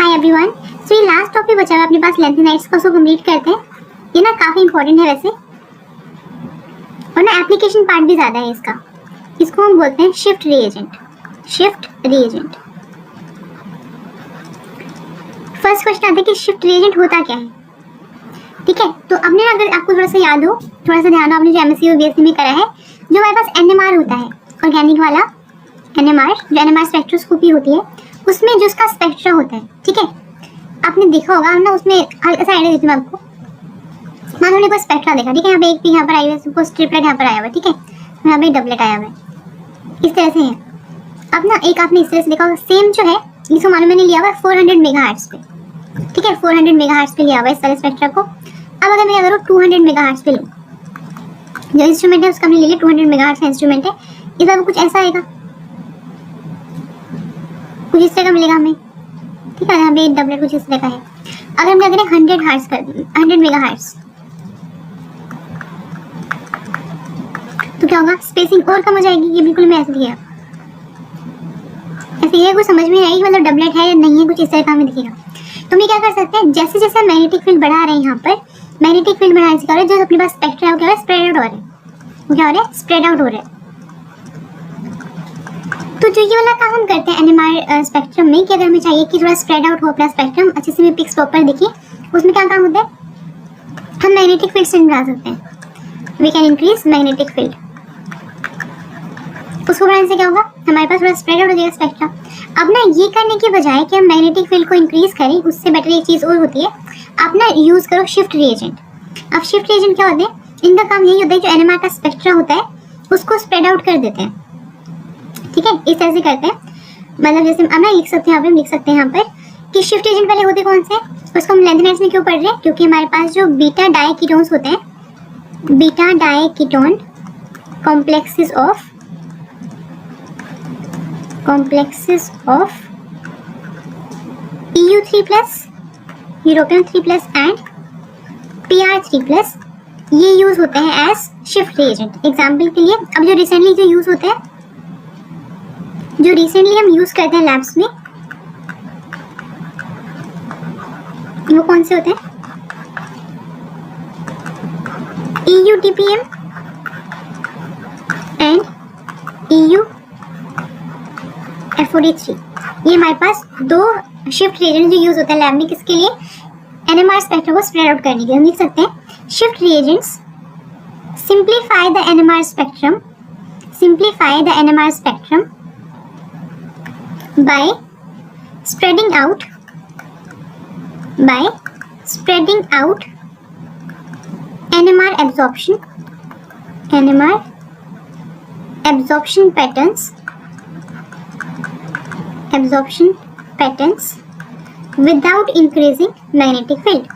Hi everyone. सो ये last topic बचा हुआ अपने पास लेंथेनाइड्स का, उसको कंप्लीट करते हैं। ये ना काफी इंपॉर्टेंट है वैसे, और ना एप्लीकेशन पार्ट भी ज्यादा है इसका। इसको हम बोलते हैं shift reagent. Shift reagent. First question आता है कि शिफ्ट रिएजेंट होता क्या है। ठीक है, तो हमने अगर आपको थोड़ा सा याद हो, थोड़ा सा ध्यान हो, आपने जो एमएससी और बीएससी में करा है, जो हमारे पास एनएमआर होता है, ऑर्गेनिक वाला एनएमआर, जो एनएमआर स्पेक्ट्रोस्कोपी होती है, उसमें जो उसका स्पेक्ट्रा होता है, ठीक है, आपने देखा होगा ना, उसमें हल्का सा आइडिया देती हूँ आपको। मान लो कोई स्पेक्ट्रा देखा, ठीक है, यहाँ पे एक यहाँ पर आई हुई है, ट्रिपलेट यहाँ पर आया हुआ है, ठीक है, यहाँ पे डबलेट आया हुआ है, इस तरह से है। अब ना एक आपने इस तरह से देखा होगा, सेम जो है जिसको मालूम मैंने लिया हुआ है 400 मेगाहर्ट्ज पे, ठीक है, 400 मेगाहर्ट्ज पे लिया हुआ है इस तरह स्पेक्ट्रा को। अब अगर मैं करूँ 200 मेगाहर्ट्ज पे लूँ, जो इंस्ट्रूमेंट है उसका हमने ले लिया 200 मेगाहर्ट्ज का इंस्ट्रूमेंट है, इस बार कुछ ऐसा आएगा, कुछ इस तरह का मिलेगा हमें, ठीक है, यहाँ पे डबलेट कुछ इस तरह का है। अगर हम क्या करें 100 हर्ट्ज कर, 100 मेगाहर्ट्ज, तो क्या होगा, स्पेसिंग और कम हो जाएगी। ये बिल्कुल मैं ऐसे दिया, ऐसे ये कुछ समझ में नहीं आएगी, मतलब डबलेट है या नहीं है, कुछ इस तरह का हमें दिखेगा। तो हम क्या कर सकते हैं, जैसे जैसे मैग्नेटिक फील्ड बढ़ा रहे हैं, यहाँ पर मैग्नेटिक फील्ड बढ़ाने से क्या हो रहा है, जो अपने पास स्पेक्ट्रा है वो क्या हो रहा है, स्प्रेड आउट हो रहा है, वो क्या हो रहा है, स्प्रेड आउट हो रहा है। तो जो ये वाला काम हम करते हैं एनएमआर स्पेक्ट्रम में, कि अगर हमें चाहिए कि थोड़ा स्प्रेड आउट हो अपना स्पेक्ट्रम, अच्छे से पिक्स प्रॉपर दिखिए, उसमें क्या काम होता है, हम मैग्नेटिक फील्ड से बढ़ा सकते हैं, we can increase magnetic field. उसको बढ़ाने से क्या होगा, हमारे पास थोड़ा स्प्रेड आउट हो जाएगा स्पेक्ट्रम। अब ना ये करने की बजाय कि हम मैग्नेटिक फील्ड को इंक्रीज करें, उससे बेटर एक चीज़ और होती है, आप ना यूज़ करो शिफ्ट रिएजेंट। अब शिफ्ट रिएजेंट क्या होते हैं, इनका काम यही होता है, जो एनएमआर का स्पेक्ट्रा होता है उसको स्प्रेड आउट कर देते हैं, ठीक है, इस तरह से करते हैं। मतलब जैसे अब ना लिख सकते हैं, यहाँ पे लिख सकते हैं यहाँ पर कि शिफ्ट एजेंट वाले होते कौन से, उसको हम लेंथेनाइड्स में क्यों पढ़ रहे हैं, क्योंकि हमारे पास जो बीटा डायकीटोन्स होते हैं, beta diketone complexes of EU3+, European 3+ and PR3+, ये यूज होते हैं एज शिफ्ट रिएजेंट। एग्जाम्पल के लिए अब जो रिसेंटली जो यूज होते हैं, जो रिसेंटली हम यूज करते हैं लैब्स में, वो कौन से होते हैं, EUTPM एंड EUFOD3। ये हमारे पास दो शिफ्ट रिएजेंट जो यूज होते हैं लैब में, किसके लिए, एनएमआर स्पेक्ट्रम को स्प्रेड आउट करने के लिए। हम लिख सकते हैं shift reagents simplify the NMR spectrum, simplify the NMR spectrum by spreading out NMR absorption patterns without increasing magnetic field,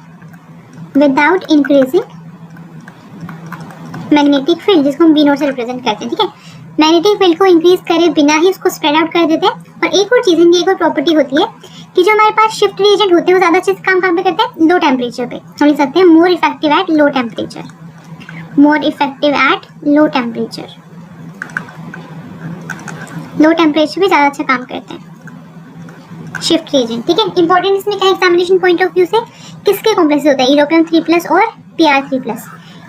जिसको हम B0 से रिप्रेजेंट करते हैं, ठीक है, मैग्नेटिक फील्ड को इंक्रीज करे बिना ही उसको स्प्रेड आउट कर देते हैं। और एक और चीज़, इनकी एक और प्रॉपर्टी होती है कि जो हमारे पास शिफ्ट रिएजेंट होते हैं वो ज़्यादा अच्छे से काम पे करते हैं लो टेम्परेचर पे। हम लिख सकते हैं more effective at low temperature, more effective at low temperature. Low temperature पे ज़्यादा अच्छा काम करते हैं शिफ्ट रिएजेंट, ठीक है। इंपॉर्टेंट इसमें क्या है, एग्जामिनेशन पॉइंट ऑफ व्यू से, किसके कॉम्प्लेक्सेस होता है, यूरोपियन 3+ और PR3+,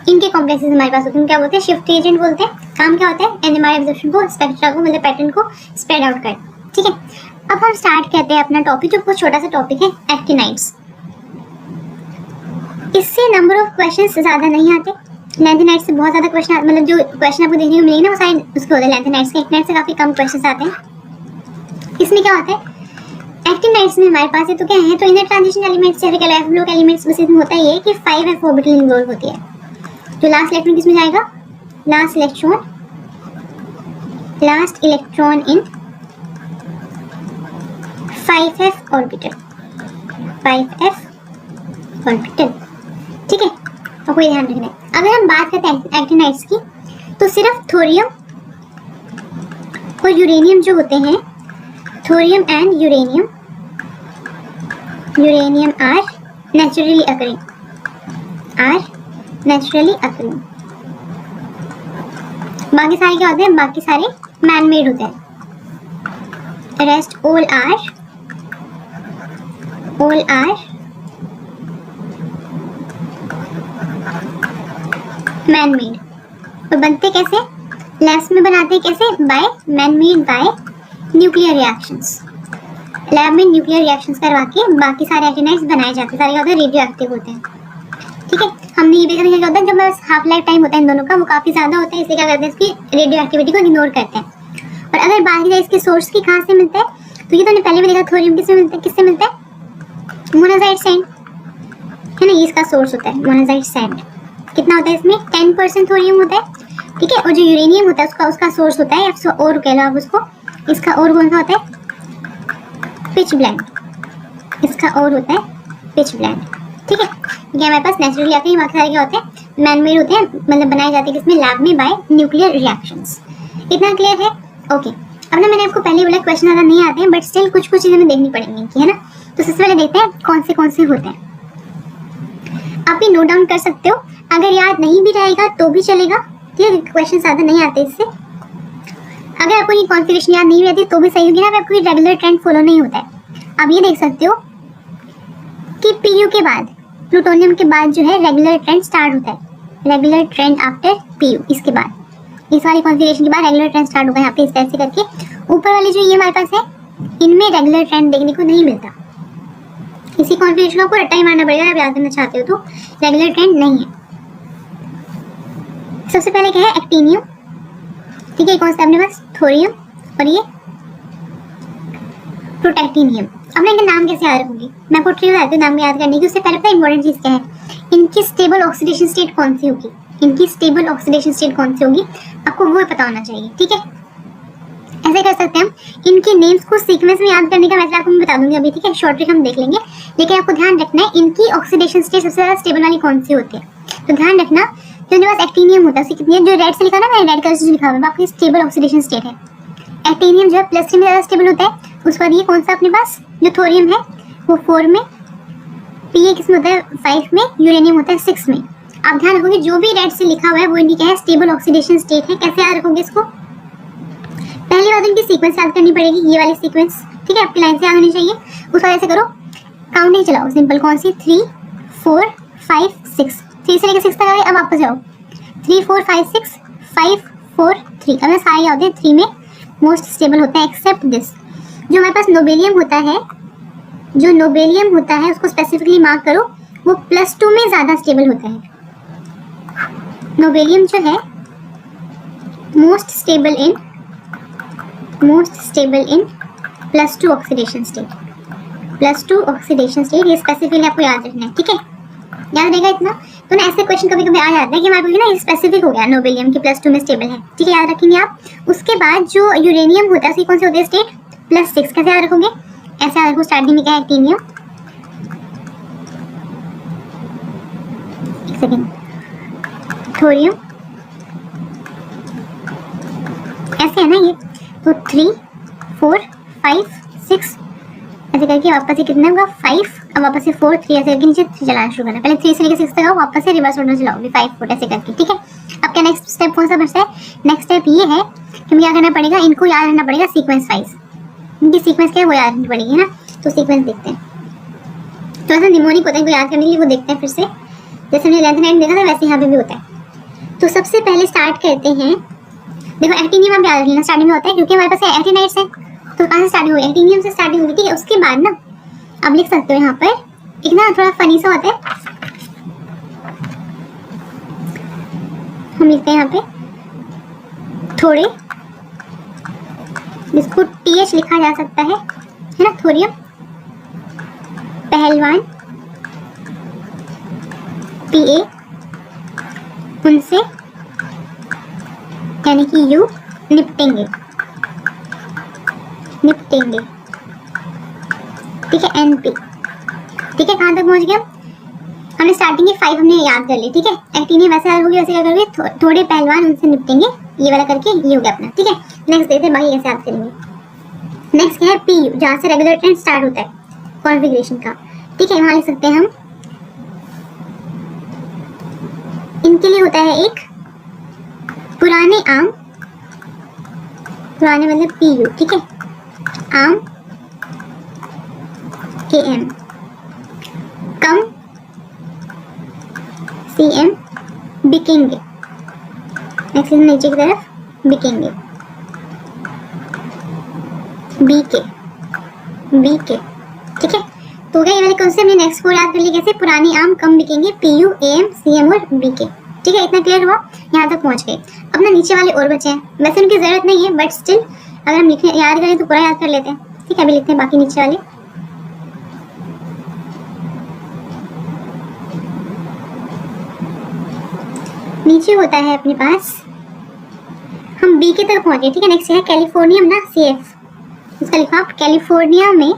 इनके कॉम्प्लेक्सेस हमारे पास होते हैं, क्या बोलते हैं, शिफ्ट रिएजेंट बोलते हैं। काम क्या होता है, एनएमआर एब्जॉर्प्शन को, स्पेक्ट्रा को, मतलब पैटर्न को स्प्रेड आउट कर, ठीक है। अब हम स्टार्ट करते हैं अपना टॉपिक, जो बहुत छोटा सा टॉपिक है, एक्टिनाइड्स। इससे नंबर ऑफ क्वेश्चंस ज़्यादा नहीं आते, लेंथेनाइड्स से बहुत ज़्यादा क्वेश्चन, मतलब जो क्वेश्चन आपको देखने को मिलेंगे ना वो सारे उसके होते हैं लेंथेनाइड्स के। एक्टिनाइड्स से काफ़ी कम क्वेश्चन आते हैं। इसमें क्या होता है, एक्टिनाइड्स में हमारे पास है तो क्या है, तो इनर ट्रांजिशन एलिमेंट्स या फिर एफ ब्लॉक एलिमेंट्स में इसमें होता है ये कि 5f ऑर्बिटल इन्वॉल्व होती है। जो लास्ट इलेक्ट्रॉन किसमें जाएगा, last electron in 5f orbital, 5f orbital, ठीक है। और कोई ध्यान रखना है, अगर हम बात करते हैं एक्टिनाइड्स की, तो सिर्फ थोरियम और यूरेनियम जो होते हैं, thorium and uranium are naturally occurring, बाकी सारे क्या होते हैं, बाकी सारे मैन मेड होते हैं। Rest all are all are man made. और बनते कैसे, लैब्स में बनाते कैसे, by man made by nuclear reactions. Lab में न्यूक्लियर रिएक्शंस करवा के बाकी सारे एक्टिनाइड्स बनाए जाते हैं, सारे क्या होते हैं, रेडियो एक्टिव होते हैं। ठीक है, हमने ये भी देखा क्या होता है, जब हाफ लाइफ टाइम होता है इन दोनों का वो काफी ज्यादा होता है, इसलिए क्या करते हैं इसकी रेडियो एक्टिविटी को इग्नोर करते हैं। और अगर बात की जाए इसके सोर्स की कहाँ से मिलता है, तो ये तो हमने पहले भी देखा, थोरियम किससे मिलता है, मोनाजाइट सैंड है ना, ये इसका सोर्स होता है मोनाजाइट सैंड। कितना होता है इसमें, 10% थोरियम होता है। ठीक है, और जो यूरेनियम होता है उसका सोर्स होता है, और कह लो आप उसको, इसका और कौन सा होता है, पिच ब्लेंड। इसका और होता है पिच ब्लेंड। ठीक है, ये हमारे पास नेचुरली आते हैं, बाकी सारे क्या होते हैं, मैन मेड होते हैं, मतलब बनाए जाते हैं किसमें, लैब में बाय न्यूक्लियर रिएक्शंस। इतना क्लियर है? ओके। अब ना मैंने आपको पहले बोला क्वेश्चन ज़्यादा नहीं आते हैं, बट स्टिल कुछ चीज़ें हमें देखनी पड़ेंगी इनकी, है ना। तो सबसे पहले देखते हैं कौन से होते हैं। आप भी नोट डाउन कर सकते हो, अगर याद नहीं भी रहेगा तो भी चलेगा। ठीक है, क्वेश्चन ज़्यादा नहीं आते इससे। अगर आपको ये कॉन्फ़िगरेशन याद नहीं रहती तो भी सही होगी ना, आपको रेगुलर ट्रेंड फॉलो नहीं होता है। आप ये देख सकते हो कि पीयू के बाद, प्लूटोनियम के बाद जो है रेगुलर ट्रेंड स्टार्ट होता है, रेगुलर ट्रेंड आफ्टर पीयू। इसके बाद इस वाली कॉन्फ़िगरेशन के बाद रेगुलर ट्रेंड स्टार्ट होगा यहाँ पे इस तरह से करके। ऊपर वाली जो ये हमारे पास है इनमें रेगुलर ट्रेंड देखने को नहीं मिलता। इसी कॉन्फ़िगरेशन को आपको रट्टा ही मारना पड़ेगा, आप याद करना चाहते हो तो। रेगुलर ट्रेंड नहीं है। सबसे पहले क्या है, एक्टिनियम। ठीक है, कौन सा अपने पास, थोरियम, और ये प्रोटैक्टिनियम। अब ना इनका नाम कैसे याद रखोगे, मैं आपको ट्रिक बताती हूँ नाम याद करने की। उससे पहले पता इंपॉर्टेंट चीज़ क्या है, इनकी स्टेबल ऑक्सीडेशन स्टेट कौन सी होगी, इनकी स्टेबल ऑक्सीडेशन स्टेट कौन सी होगी आपको वो पता होना चाहिए। ठीक है, ऐसे कर सकते हैं हम, इनके नेम्स को सीक्वेंस में याद करने का वैसे आपको मैं बता दूंगी अभी। ठीक है, शॉर्ट ट्रिक हम देख लेंगे, लेकिन आपको ध्यान रखना है इनकी ऑक्सीडेशन स्टेट सबसे ज़्यादा स्टेबल वाली कौन सी होती है। तो ध्यान रखना, जो मेरे पास एक्टिनियम होता है उसकी कितनी है, जो रेड से लिखा ना, मैंने रेड कलर से जो लिखा हुआ है आपकी स्टेबल ऑक्सीडेशन स्टेट है। एक्टिनियम जो है +3 में ज़्यादा स्टेबल होता है। उसके बाद ये कौन सा अपने पास, जो थोरियम है वो 4 में, पीए किसमें होता है 5 में, यूरेनियम होता है 6 में। आप ध्यान रखोगे जो भी रेड से लिखा हुआ है वो इनकी क्या है, स्टेबल ऑक्सीडेशन स्टेट है। कैसे याद रखोगे इसको, पहली बात इनकी सीक्वेंस याद करनी पड़ेगी, ये वाली सीक्वेंस। ठीक है, आपकी लाइन से याद होनी चाहिए। उस वजह से करो, काउंटिंग चलाओ सिंपल, कौन सी, 3 4 5 6, 3 से लेकर 6 तक आ गए। अब वापस जाओ, 3 4 5 6 5 4 3। अब सारे होते हैं 3 में मोस्ट स्टेबल होता है, एक्सेप्ट दिस। जो हमारे पास नोबेलियम होता है, जो नोबेलियम होता है उसको स्पेसिफिकली मार्क करो, वो +2 में ज़्यादा स्टेबल होता है। नोबेलियम जो है most stable in +2 oxidation state, +2 oxidation state, ये स्पेसिफिकली आपको याद रखना है। ठीक है, याद रहेगा इतना। तो ना ऐसे क्वेश्चन कभी कभी आ जाता है कि हमारे ना स्पेसिफिक हो गया नोबेलियम की +2 में स्टेबल है। ठीक है, याद रखेंगे आप। उसके बाद जो यूरेनियम होता है उसकी कौन सी होती है स्टेट, +6। कैसे याद रखोगे, ऐसे याद रखो, स्टार्टिंग में क्या है, एक्टिनियम, एक सेकेंड, थोरियम, ऐसे है ना ये। तो 3 4 5 6 ऐसे करके वापस से कितना होगा 5, अब वापस से 4 3 ऐसे करके नीचे चलाना शुरू करना। पहले 3 से लेकर 6 तक आओ, वापस से रिवर्स ऑर्डर चलाओगे 5 4 ऐसे करके। ठीक है, अब क्या नेक्स्ट स्टेप कौन सा बचता है, नेक्स्ट स्टेप ये है कि हमें क्या करना पड़ेगा, इनको याद रखना पड़ेगा सीक्वेंस वाइज। इनकी सीक्वेंस क्या है वो याद रखनी पड़ेगी, है ना। तो सीक्वेंस देखते हैं, थोड़ा सा निमोनिक होता है इनको याद करने के लिए, वो देखते हैं फिर से। जैसे हमने लेंथेनाइट देखा था वैसे यहाँ पे भी होता है। तो सबसे पहले स्टार्ट करते हैं, देखो एक्टिनियम आप याद रखना स्टार्टिंग में होता है, क्योंकि हमारे पास एक्टिनाइट्स है। तो कहाँ से स्टार्टिंग हुई, एक्टिनियम से स्टार्टिंग हुई। ठीक है, उसके बाद ना आप लिख सकते हो यहाँ पर एक ना थोड़ा फनी सा होता है, हम लिखते हैं यहाँ पे थोड़े, जिसको TH लिखा जा सकता है ना, थोरियम, पहलवान, PA, उनसे यानी कि यू निपटेंगे। ठीक है, NP। ठीक है, कहाँ तक पहुँच गया, हमने स्टार्टिंग के 5 हमने याद कर ली। ठीक है, एक्टिनियम वैसे याद होगी, वैसे क्या करोगे, थोड़े पहलवान उनसे निपटेंगे, ये वाला करके ये हो गया अपना। ठीक है, नेक्स्ट देखते हैं बाकी कैसे याद करेंगे। नेक्स्ट क्या है, PU, जहाँ से रेगुलर ट्रेंड स्टार्ट होता है कॉन्फ़िगरेशन का। ठीक है, वहाँ लिख सकते हैं हम, इनके लिए होता है एक पुराने आम, पुराने मतलब PU। ठीक है, आम AM, कम CM बिकेंगे, नेक्स्ट नीचे की तरफ बिकेंगे, BK, ठीक है। तो गया ये वाले कॉन्सेप्ट हमने नेक्स्ट 4 याद कर लिए कैसे, पुराने आम कम बिकेंगे, PU AM CM और BK, ठीक है। इतना क्लियर हुआ, यहाँ तक पहुँच गए। अपना नीचे वाले और बचे हैं, वैसे उनकी जरूरत नहीं है बट स्टिल अगर हम लिखने याद करें तो पूरा याद कर लेते हैं, ठीक है। अभी लिखते हैं बाकी नीचे वाले। नीचे होता है अपने पास, हम BK तक पहुंचे, ठीक है। नेक्स्ट है कैलिफोर्नियम ना, CF, इसका लिखा आप कैलिफोर्निया में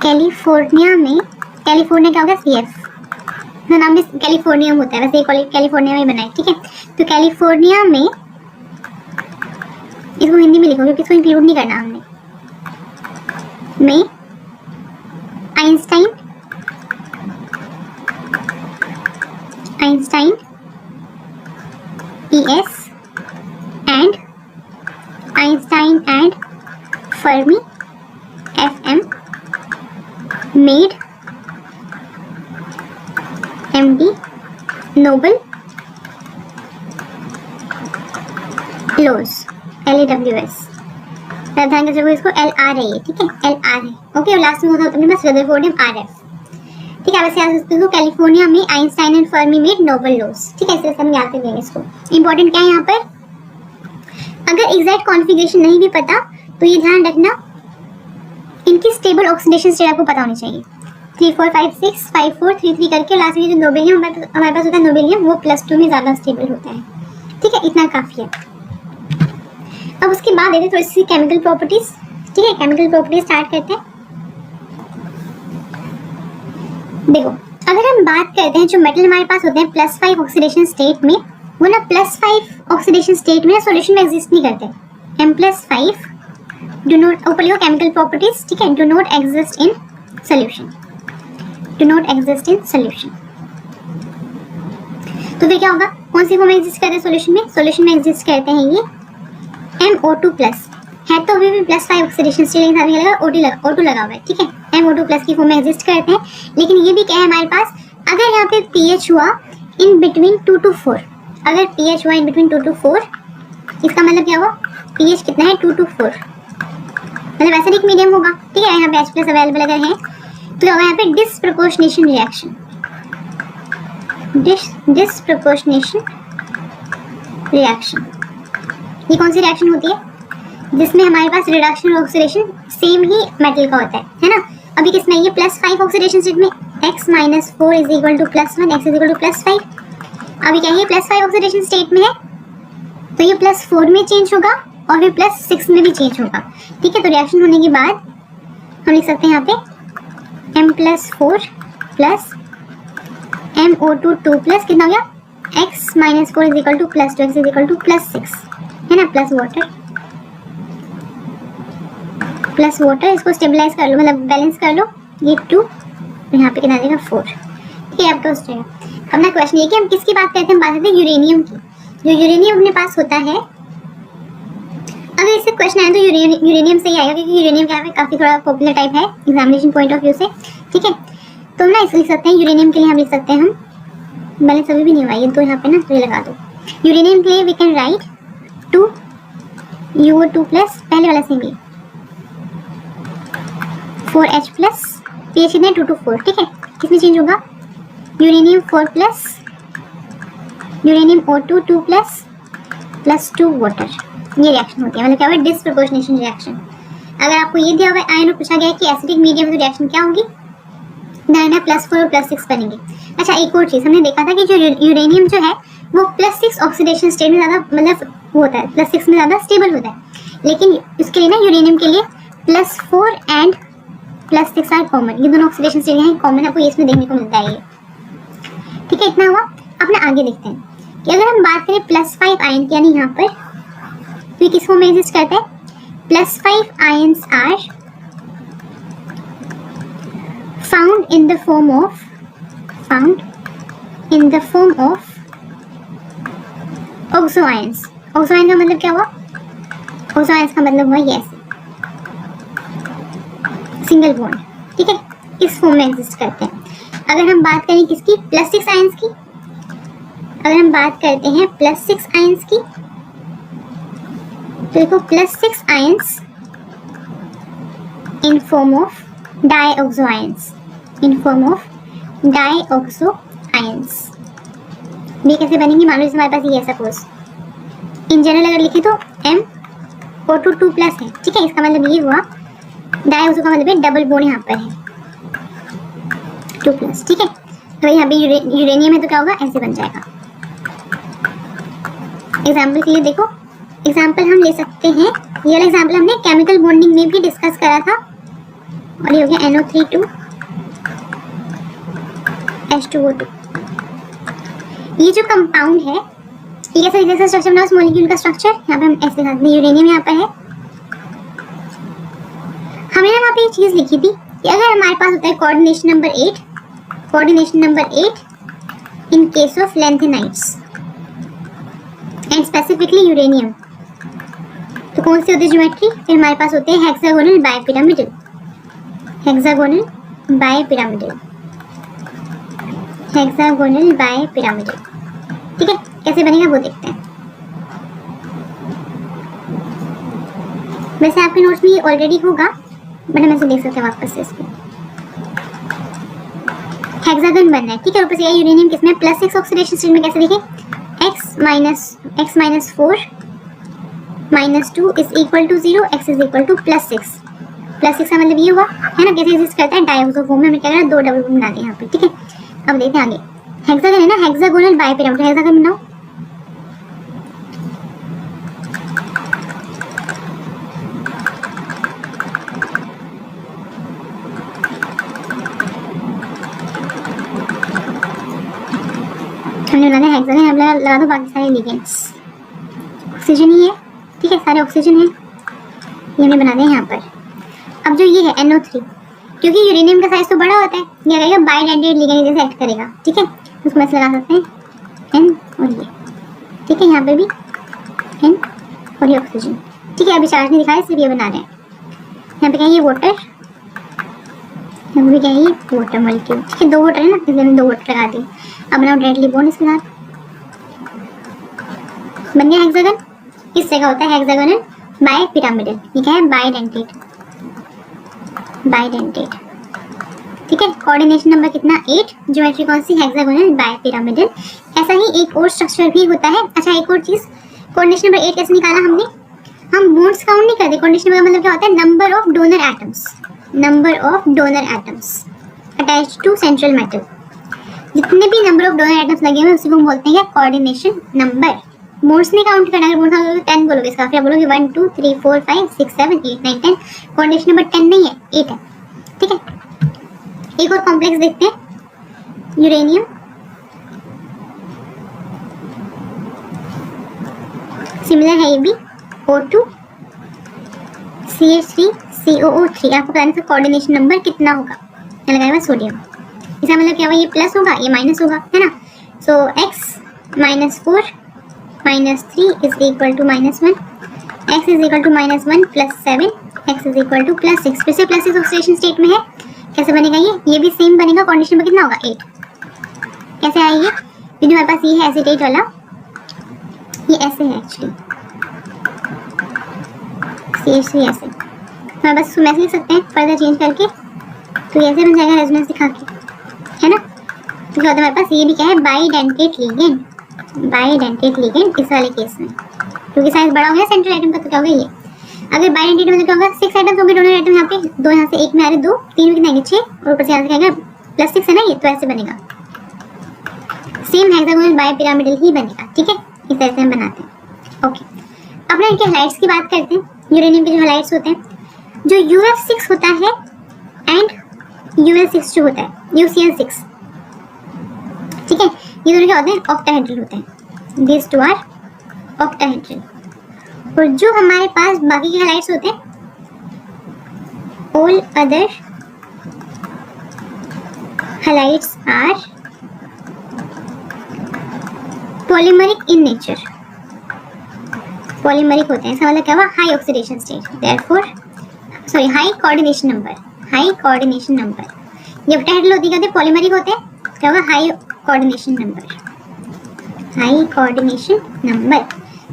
कैलिफोर्निया क्या होगा, CF, इसका नाम भी कैलिफोर्नियम होता है, वैसे ये कैलिफोर्निया में बना है, ठीक है। तो कैलिफोर्निया में, इसको हिंदी में लिखो क्योंकि इसको इंक्लूड नहीं करना हमने, में Einstein ES and Einstein and Fermi FM made MD Nobel laws, LAWS, ध्यान से इसको LR है ये, ठीक है, LR है, ओके। और लास्ट में होता है अपने पास रदरफोर्डियम RF, ठीक है। वैसे याद सकते हो कैलिफोर्निया में Einstein and Fermi made Nobel laws, ठीक है। इसे हम याद कर लेंगे। इसको इंपॉर्टेंट क्या है यहाँ पर, अगर एग्जैक्ट कॉन्फ़िगरेशन नहीं भी पता तो ये ध्यान रखना इनकी स्टेबल ऑक्सीडेशन स्टेट आपको पता होनी चाहिए। 3 4 5 6 5 4 3 3 करके लास्ट में जो नोबेलियम हमारे पास होता है नोबेलियम, वो +2 में ज़्यादा स्टेबल होता है, ठीक है। इतना काफ़ी है। अब उसके बाद देखते थोड़ी सी केमिकल प्रॉपर्टीज, ठीक है। केमिकल प्रॉपर्टीज स्टार्ट करते हैं। देखो अगर हम बात करते हैं जो मेटल हमारे पास होते हैं +5 ऑक्सीडेशन स्टेट में, वो ना +5 ऑक्सीडेशन स्टेट में सॉल्यूशन में एग्जिस्ट नहीं करते। M+5 डू नॉट, ऊपर लिखो केमिकल प्रॉपर्टीज, ठीक है, do not exist in solution, do not exist in solution. तो फिर क्या होगा, कौन सी फॉर्म में एग्जिस्ट करते हैं सॉल्यूशन में, सॉल्यूशन में एग्जिस्ट करते हैं ये MO2+ है, तो अभी भी +5 ऑक्सीडेशन स्टेट के साथ लगा O2 लगा हुआ है, ठीक है। MO2+ की फॉर्म में एग्जिस्ट करते हैं, लेकिन ये भी क्या है हमारे पास, अगर यहाँ पे pH हुआ इन बिटवीन 2 to 4, अगर pH हुआ इन बिटवीन 2 to 4, इसका मतलब क्या हुआ, pH कितना है 2 to 4, मतलब एसिडिक मीडियम होगा, ठीक है। यहाँ पे H+ अवेलेबल अगर है तो होगा यहाँ पे डिसप्रपोर्शनेशन रिएक्शन, डिसप्रपोर्शनेशन रिएक्शन। ये कौन सी रिएक्शन होती है, जिसमें हमारे पास रिडक्शन और ऑक्सीडेशन सेम ही मेटल का होता है ना। अभी किसमें ये +5 ऑक्सीडेशन स्टेट में x - 4 = +1, x = +5। अभी क्या है +5 ऑक्सीडेशन स्टेट में है तो ये +4 में चेंज होगा और फिर +6 में भी चेंज होगा, ठीक है। तो रिएक्शन होने के बाद हम लिख सकते हैं यहाँ पे M+4 + MO2 कितना हो गया, x - 4 = +2, x = +6 है ना, प्लस वाटर, इसको स्टेबलाइज कर लो, मतलब बैलेंस कर लो, ये 2 यहाँ पे कितना देगा 4, ठीक है। आपका उस जगह अपना क्वेश्चन ये कि हम किसकी बात करते हैं, बात करते हैं यूरेनियम की। जो यूरेनियम अपने पास होता है, अगर इससे क्वेश्चन आए तो यूरेनियम से ही आएगा, क्योंकि यूरेनियम क्या है काफ़ी थोड़ा पॉपुलर टाइप है एग्जामिनेशन पॉइंट ऑफ व्यू से, ठीक है। तो ना इसे लिख सकते हैं यूरेनियम के लिए, हम लिख सकते हैं, हम बैलेंस अभी भी नहीं हुआ ये तो यहाँ पे ना ये लगा दो। यूरेनियम के लिए वी कैन राइट 2 UO2+, पहले वाला से भी 4H+, pH कितना है 2 to 4, ठीक है। किसमें चेंज होगा, यूरेनियम 4+, यूरेनियम O2 2+ +2 वाटर, ये रिएक्शन होती है, मतलब क्या होगा डिसप्रपोर्शनेशन रिएक्शन। अगर आपको ये दिया हुआ आयन और पूछा गया कि एसिडिक मीडियम में तो रिएक्शन क्या होगी, ना +4 और +6 बनेंगे। अच्छा एक और चीज़ हमने देखा था कि जो यूरेनियम जो है वो +6 ऑक्सीडेशन स्टेट में ज़्यादा मतलब होता है, +6 में ज़्यादा स्टेबल होता है, लेकिन इसके लिए ना यूरेनियम के लिए +4 एंड +6 आर कॉमन, ये दोनों ऑक्सीडेशन स्टेट हैं कॉमन, आपको इसमें देखने को मिलता है ये, ठीक है। इतना हुआ। अपना आगे देखते हैं कि अगर हम बात करें +5 आयन की, यानी यहाँ पर तो ये किस फॉर्म में एग्जिस्ट करता है, +5 ions are found in the form of oxo ions। oxo ion का मतलब क्या हुआ, oxo ions का मतलब हुआ ये सिंगल बॉन्ड, ठीक है। इस फॉर्म में एग्जिस्ट करते हैं। अगर हम बात करें किसकी, +6 आयंस की, अगर हम बात करते हैं +6 आयंस की, तो देखो +6 ions in form of dioxo ions, in form of dioxo ions. ये कैसे बनेंगी, मान लो हमारे पास ये है सपोज, इन जनरल अगर लिखे तो M O2 2+ है, ठीक है। इसका मतलब ये हुआ डाइऑक्सो का मतलब है डबल बॉन्ड यहाँ पर है 2+, ठीक है। तो यहाँ पे यूरेनियम है तो क्या होगा, ऐसे बन जाएगा। एग्जाम्पल के लिए देखो, एग्जाम्पल हम ले सकते हैं, ये वाला एग्जाम्पल हमने केमिकल बॉन्डिंग में भी डिस्कस करा था, और ये हो गया NO3 H2O2। ये जो कंपाउंड है ये कैसे दिखेगा स्ट्रक्चर बना, उस मॉलिक्यूल का स्ट्रक्चर यहाँ पे हम ऐसे लिखते हैं, यूरेनियम यहाँ पर है। हमने ना वहाँ पे एक चीज लिखी थी कि अगर हमारे पास होता है coordination number 8, coordination number 8 in case of lanthanides and specifically uranium, तो कौन से होते हैं ज्योमेट्री, फिर हमारे पास होते हैं hexagonal bipyramidal, hexagonal bipyramidal, hexagonal bipyramidal, ठीक है। कैसे बनेगा वो देखते हैं। वैसे आपके नोट्स में ये ऑलरेडी होगा, बट हम ऐसे देख सकते हैं वापस से इसको। हेक्सागन बनना है, ठीक है। ऊपर से यूरेनियम किसमें, +6 ऑक्सीडेशन स्टेट में, कैसे देखें, x - 4 - 2 is equal to 0, x is equal to +6। +6 का मतलब ये हुआ है ना, कैसे एग्जिस्ट करता है डाइऑक्सो फॉर्म में, हमने क्या करा, 2 डबल बॉन्ड बना दिए यहाँ पे, ठीक है। अब देखते हैं आगे, हेक्सागन है ना, हेक्सागोनल बायपिरामिडल, हेक्सागन बनाओ। हमने बनाया हेक्सागन, हम लगा दो बाकी सारे लिगेंड्स, ऑक्सीजन ही है, ठीक है, सारे ऑक्सीजन है, ये हमने बना दिया यहाँ पर। अब जो ये है NO3, क्योंकि यूरेनियम का साइज तो बड़ा होता है, ये करेगा बाइडेंटेड लिगेंड जैसे एक्ट करेगा, ठीक है। उसको मैं लगा सकते हैं N और ये, ठीक है, यहाँ पे भी N और ये ऑक्सीजन, ठीक है। अभी चार्ज नहीं दिखाया, सिर्फ ये बना रहे हैं। यहाँ पे क्या है, ये वाटर, यहाँ पे क्या है, ये वाटर मॉलिक्यूल, ठीक है। 2 वाटर है ना, इसलिए मैंने 2 वाटर लगा दिए। अब बनाओ डायरेक्टली बॉन्ड इसके साथ, बन गया हेक्सागन। इस जगह होता है हेक्सागोनल बायपिरामिडल, ये क्या है, बाइडेंटेड, बाइडेंटेड, ठीक है। कोऑर्डिनेशन नंबर कितना, 8, ज्योमेट्री कौन सी, हेक्सागोनल बायपिरामिडल। ऐसा ही एक और स्ट्रक्चर भी होता है। अच्छा, एक और चीज, कोऑर्डिनेशन नंबर 8 कैसे निकाला हमने, हम बॉन्ड्स काउंट नहीं करते। कोऑर्डिनेशन नंबर का मतलब क्या होता है, number of donor atoms, number of donor atoms attached to central metal. जितने भी नंबर ऑफ डोनर एटम्स लगे हुए उसी को हम बोलते हैं कोऑर्डिनेशन नंबर। मोड्स में काउंट करना, अगर मोड्स होगा तो 10 बोलोगे, इसका फिर बोलोगे 1 2 3 4 5 6 7 8 9 10। कोऑर्डिनेशन नंबर 10 नहीं है, 8 है, ठीक है। एक और कॉम्प्लेक्स देखते हैं, यूरेनियम, सिमिलर है ये भी, O2 CH3 COO3। आपको बताना है कोऑर्डिनेशन नंबर कितना होगा, क्या लगाया हुआ, सोडियम। इसका मतलब क्या हुआ, ये प्लस होगा, ये माइनस होगा, है ना। सो x - 4 - 3 is equal to -1, x is equal to -1 + 7, x is equal to +6। फिर से +6 ऑक्सीडेशन स्टेट में है, कैसे बनेगा ये भी सेम बनेगा। कोऑर्डिनेशन में कितना होगा, 8। कैसे आएगी, ये जो हमारे पास ये है एसिटेट वाला, ये ऐसे है एक्चुअली, CH3 ऐसे, हमारे पास इसको मैसेज लिख सकते हैं फर्दर चेंज करके, तो ऐसे बन जाएगा रेजोनेंस दिखा के, है ना। तो हमारे पास ये भी क्या है, बाइडेंटेड लिगेंड, बाइडेंटेड लिगेंड इस वाले केस में, क्योंकि साइज बड़ा हो गया सेंट्रल एटम का, तो क्या होगा ये, अगर बाइडेंटेड मतलब क्या होगा, 6 एटम्स होंगे डोनर एटम, यहाँ पे 2 यहाँ से 1 में आ रहे 2 3 में कितने आएंगे 6, और ऊपर से यहाँ से आएगा +6 है ना ये, तो ऐसे बनेगा। सेम हेक्सागोनल बायपिरामिडल ही बनेगा, ठीक है। इस तरह से हम बनाते हैं, ओके। अब ना इनके हैलाइड्स की बात करते हैं। यूरेनियम के जो हैलाइड्स होते हैं, जो UF6 होता है एंड UL6 जो होता है, UCl6, ठीक है, ये दोनों क्या होते हैं, ऑक्टाहेड्रल होते हैं, दिस टू आर ऑक्टाहेड्रल। और जो हमारे पास बाकी के हैलाइड्स होते हैं, all other halides are polymeric in nature, polymeric होते हैं। इसका मतलब क्या हुआ, high oxidation state, therefore sorry high coordination number, high coordination number. ये ऑक्टाहेड्रल होती है, पॉलीमरिक होते हैं, क्या होगा high coordination number, high coordination number.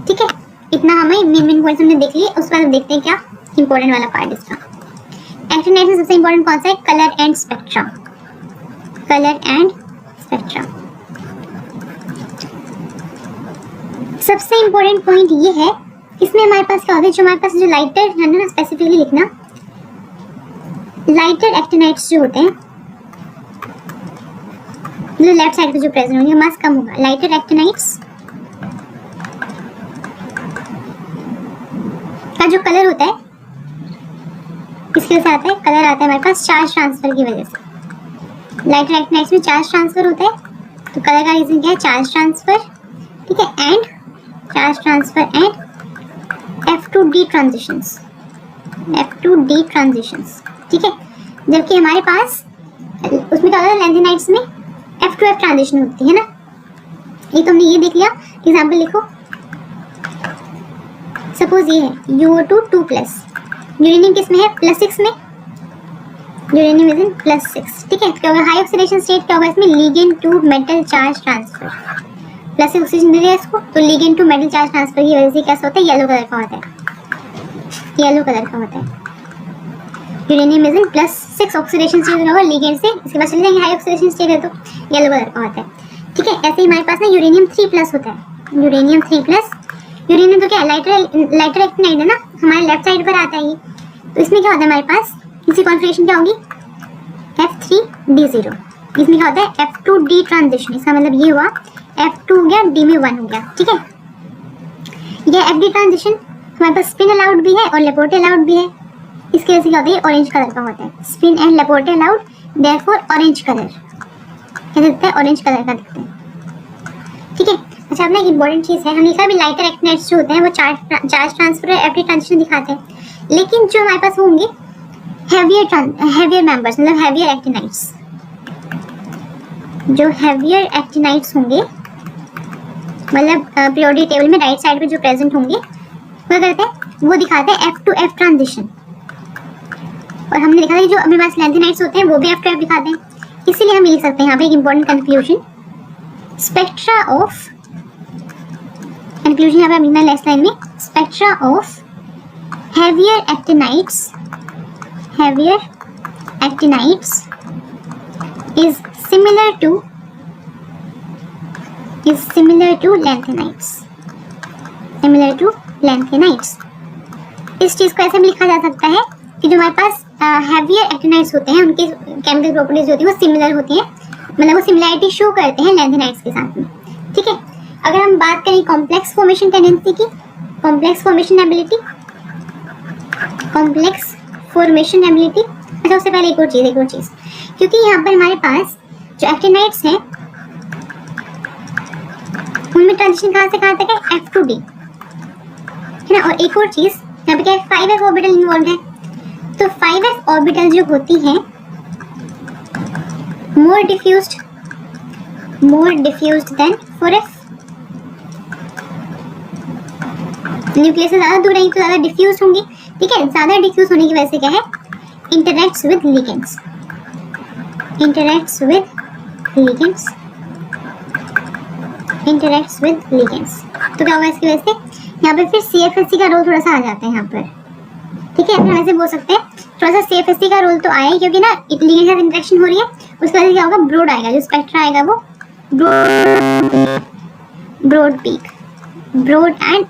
ठीक है, इतना हमें मेन पॉइंट्स हमने देख लिए। उसके बाद देखते हैं क्या इंपॉर्टेंट वाला पार्ट इसका। एक्टिनाइड्स में सबसे इंपॉर्टेंट कौन सा है? Colour and spectra, colour and spectra. सबसे इंपॉर्टेंट पॉइंट ये है, इसमें हमारे पास क्या होता है, जो हमारे पास जो लाइटर है ना, स्पेसिफिकली लिखना, लाइटर एक्टिनाइड्स जो होते हैं, मतलब लेफ्ट साइड पे जो प्रेजेंट होंगे, मास कम होगा। लाइटर एक्टिनाइड्स का जो कलर होता है, किसकी वजह से आता है? कलर आता है हमारे पास चार्ज ट्रांसफर की वजह से। लाइटर एक्टिनाइड्स में चार्ज ट्रांसफर होता है, तो कलर का रीजन क्या है? Charge transfer. ठीक है, and charge transfer and F2D transitions, F2D transitions. ठीक है, जबकि हमारे पास उसमें क्या होता है, लैंथेनाइड्स में F2F ट्रांजिशन होती है ना। ये तो हमने ये देख लिया। एग्जांपल लिखो, सपोज ये है UO2 2+, यूरेनियम किस में है? +6 में, यूरेनियम इज इन +6। ठीक है, क्या होगा? हाई ऑक्सीडेशन स्टेट क्या होगा इसमें? Ligand to metal charge transfer, +6 oxygen मिल रहा है इसको, तो ligand to metal charge transfer की वजह से कैसा होता है? येलो कलर का होता है, येलो कलर का होता है। Uranium is in +6 oxidation state होगा लिगेंड से, इसके बाद चले जाएंगे हाई ऑक्सीडेशन स्टेट है तो येलो कलर का होता है। ठीक है, ऐसे ही हमारे पास ना यूरेनियम 3+ होता है, यूरेनियम 3+। यूरेनियम तो क्या है? लाइटर एक्टिनाइड है ना, हमारे लेफ्ट साइड पर आता है ये। तो इसमें क्या होता है हमारे पास? इसकी कॉन्फ़िगरेशन क्या होगी? F3D0। इसमें क्या होता है? F2D transition. इसका मतलब ये हुआ F2 हो गया, D में 1 हो गया। ठीक है, ये FD ट्रांजिशन हमारे पास स्पिन अलाउड भी है और लेपोर्टे अलाउड भी है। इसकी वजह से क्या होता है? ऑरेंज कलर का होता है, spin and Laporte allowed, therefore orange colour, क्या दिखता है? ऑरेंज कलर का दिखता है। ठीक है, अच्छा अब ना एक इंपॉर्टेंट चीज़ है, हमने कहा भी लाइटर एक्टिनाइड्स जो होते हैं वो चार्ज ट्रांसफर और FD ट्रांजिशन दिखाते हैं, लेकिन जो हमारे पास होंगे हैवियर मेंबर्स, मतलब हैवियर एक्टिनाइड्स, जो हैवियर एक्टिनाइड्स होंगे, मतलब पीरियोडिक टेबल में राइट साइड पे जो प्रेजेंट होंगे, वो करते हैं, वो दिखाते हैं F2F ट्रांजिशन। और हमने देखा था कि जो अपने पास लैंथेनाइड्स होते हैं वो भी F2F दिखाते हैं। इसीलिए हम लिख सकते हैं यहाँ पे एक important conclusion, spectra of, conclusion यहाँ पे लिखना है लेफ्ट लाइन में, spectra of heavier actinides is similar to lanthanides। इस चीज को ऐसे भी लिखा जा सकता है कि जो हमारे पास हैवियर एक्टिनाइड्स होते हैं उनकी केमिकल प्रॉपर्टीज होती है वो सिमिलर होती हैं, मतलब वो सिमिलैरिटी शो करते हैं लैंथेनाइड्स के साथ में। ठीक है, अगर हम बात करें कॉम्प्लेक्स फॉर्मेशन टेंडेंसी की, कॉम्प्लेक्स फॉर्मेशन एबिलिटी, अच्छा उससे पहले एक और चीज़, क्योंकि यहाँ पर हमारे पास जो एक्टिनाइड्स हैं उनमें ट्रांजिशन कहाँ से कहाँ तक है? F2D है ना। और एक और चीज़ यहाँ पे क्या है? 5f ऑर्बिटल इन्वॉल्व है, तो 5f ऑर्बिटल जो होती है मोर डिफ्यूज्ड देन 4f। न्यूक्लियस से ज़्यादा दूर रहेंगी तो ज़्यादा डिफ्यूज होंगी। ठीक है, ज़्यादा डिफ्यूज होने की वजह से क्या है? इंटरैक्ट्स विद लिगेंड्स, तो क्या होगा इसकी वजह से? यहाँ पे फिर CFSC का रोल थोड़ा सा आ जाता है यहाँ पर। ठीक है, हम ऐसे बोल सकते हैं थोड़ा सा CFSC का रोल तो आया ही, क्योंकि ना लिगेंड के साथ इंटरेक्शन हो रही है, उसके वजह से क्या होगा? ब्रॉड आएगा, जो स्पेक्ट्रा आएगा वो broad peak, broad and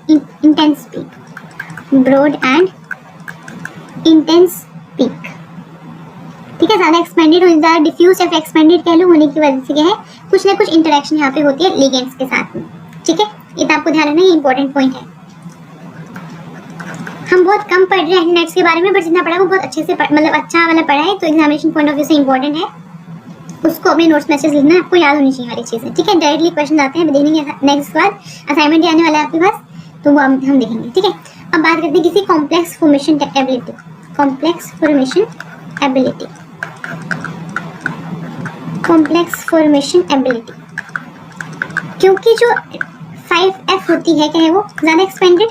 intense peak. ठीक है, ज़्यादा एक्सपेंडेड हो, ज़्यादा डिफ्यूज या एक्सपेंडेड कह लो होने की वजह से क्या है? कुछ ना कुछ इंटरेक्शन यहाँ पे होती है लिगेंड्स के साथ में। ठीक है, ये तो आपको ध्यान रखना, ये इंपॉर्टेंट पॉइंट है। हम बहुत कम पढ़ रहे हैं एक्टिनाइड्स के बारे में, पर जितना पढ़ा वो बहुत अच्छे से मतलब अच्छा वाला पढ़ा है, तो एग्जामिनेशन पॉइंट ऑफ व्यू से इंपॉर्टेंट है, उसको अपने नोट्स मैसेज लिखना, आपको याद होनी चाहिए वाली चीज़ें। ठीक है, डायरेक्टली क्वेश्चन आते हैं, देखेंगे नेक्स्ट बार असाइनमेंट आने वाला है आपके पास, तो वो हम देखेंगे। ठीक है, अब बात करते हैं किसी कॉम्प्लेक्स फॉर्मेशन एबिलिटी, क्योंकि जो 5f होती है क्या है? वो ज़्यादा एक्सपेंडेड,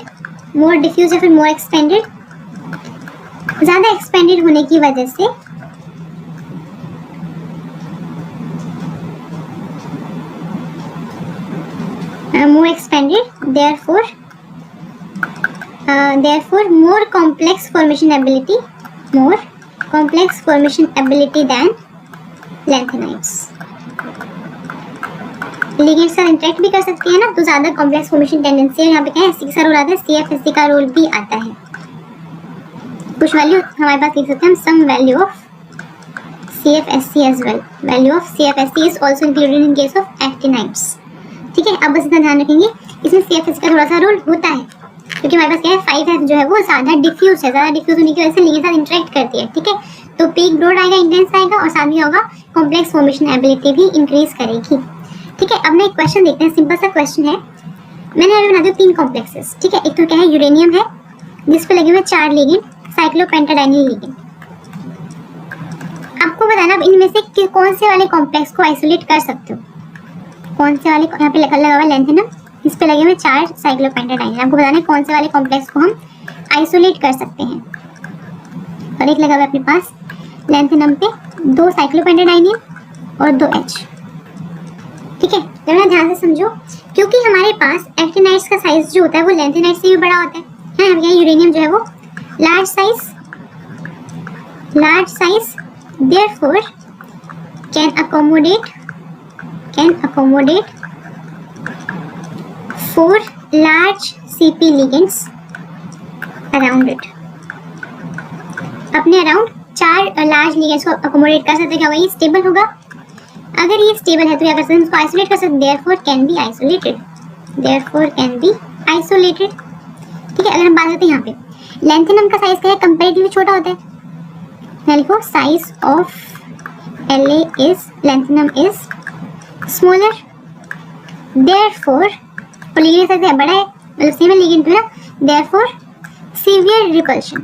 मोर डिफ्यूज या फिर मोर एक्सपेंडेड, ज़्यादा एक्सपेंडेड होने की वजह से therefore more complex formation ability than lanthanides. Ligand से इंटरेक्ट भी कर सकती है ना, तो ज्यादा कॉम्प्लेक्स फॉर्मेशन टेंडेंसी है। यहाँ पे क्या है, सी का रोल आता है, CFSC का रोल भी आता है। कुछ वैल्यू हमारे पास लिख सकते हैं हम, sum value of CFSC as well. Value of CFSC is also included in case of actinides. ठीक है, अब बस इतना ध्यान रखेंगे, इसमें CFSC का थोड़ा सा रोल होता है, क्योंकि हमारे पास क्या है, 5F जो है वो ज्यादा डिफ्यूज है, ज्यादा डिफ्यूज होने की वजह से लिगेंड साथ इंटरेक्ट करती है। ठीक है, तो पीक ब्रॉड आएगा, इंटेंस आएगा, और साथ में होगा कॉम्प्लेक्स फॉर्मेशन एबिलिटी भी इंक्रीज करेगी। ठीक है, अब ना एक क्वेश्चन देखते हैं, सिंपल सा क्वेश्चन है। मैंने अभी बना दिया 3 कॉम्प्लेक्सेस। ठीक है, एक तो क्या है, यूरेनियम है जिस पे लगे हुए 4 लिगेंड, साइक्लोपेंटाडाइनिल लिगेंड। आपको बताना अब इनमें से कौन से वाले कॉम्प्लेक्स को आइसोलेट कर सकते हो, कौन से वाले, यहाँ पे लगा हुआ लैंथेनम, इस पे लगे हुए 4 साइक्लोपेंटाडाइनिल। आपको बताना है कौन से वाले कॉम्प्लेक्स को हम आइसोलेट कर सकते हैं। और एक लगा हुआ अपने पास लैंथेनम पे 2 साइक्लोपेंटाडाइनिल और 2 H। ठीक है, जरा ध्यान से समझो, क्योंकि हमारे पास एक्टिनाइड्स का साइज जो होता है वो लैंथेनाइड से भी बड़ा होता है। हम यहाँ यूरेनियम जो है वो large size therefore can accommodate 4 large CP ligands around it। अपने अराउंड 4 लार्ज लिगेंड्स को अकोमोडेट कर सकते हैं। क्या होगा, ये स्टेबल होगा। अगर ये स्टेबल है तो क्या कर सकते हैं, इसको आइसोलेट कर सकते हैं, therefore can be isolated। ठीक है, अगर हम बात करते हैं यहाँ पे लैंथेनम का साइज क्या है, कंपैरेटिवली छोटा होता है। लिखो size of lanthanum is smaller, therefore ligand size बड़ा है, मतलब सेम है लिगेंड पे ना, therefore severe repulsion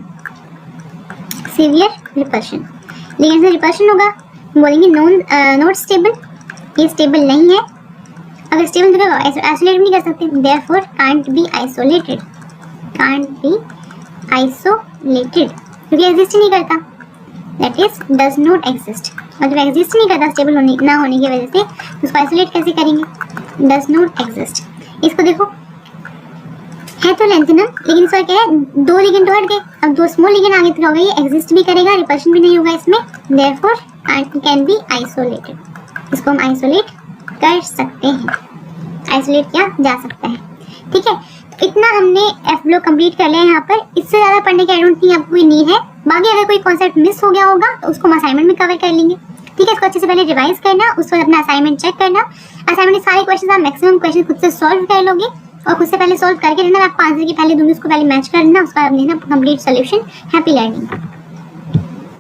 लिगेंड से रिपल्शन होगा। बोलेंगे नॉट स्टेबल, ये स्टेबल नहीं है। अगर स्टेबल तो क्या आइसोलेट नहीं कर सकते, therefore can't be isolated क्योंकि एग्जिस्ट नहीं करता, that is does not exist. मतलब एग्जिस्ट नहीं करता स्टेबल ना होने की वजह से, उसको आइसोलेट कैसे करेंगे, डज नॉट एग्जिस्ट। इसको देखो, है तो लैंथेनम, लेकिन इसका क्या है, 2 लिगेंड तो हट गए, अब 2 स्मॉल लिगेंड आगे तो होगा, ये एग्जिस्ट भी करेगा, रिपल्शन भी नहीं होगा इसमें, therefore कैन बी आइसोलेटेड। इसको हम आइसोलेट कर सकते हैं, आइसोलेट किया जा सकता है। ठीक है, तो इतना हमने F ब्लॉक कंप्लीट कर लिया है। यहाँ पर इससे ज़्यादा पढ़ने की आई डोंट थिंक आपको कोई नीड है। बाकी अगर कोई कॉन्सेप्ट मिस हो गया होगा तो उसको हम असाइनमेंट में कवर कर लेंगे। ठीक है, इसको अच्छे से पहले रिवाइज करना, उस वक्त अपना असाइनमेंट चेक करना। असाइनमेंट के सारे क्वेश्चन आप मैक्सिमम क्वेश्चन खुद से सॉल्व कर लोगे, और खुद से पहले सॉल्व करके रहना। मैं आपको आंसर की पहले दूंगी, उसको पहले मैच कर लेना, उसका आप लेना कंप्लीट सोल्यूशन। Happy learning.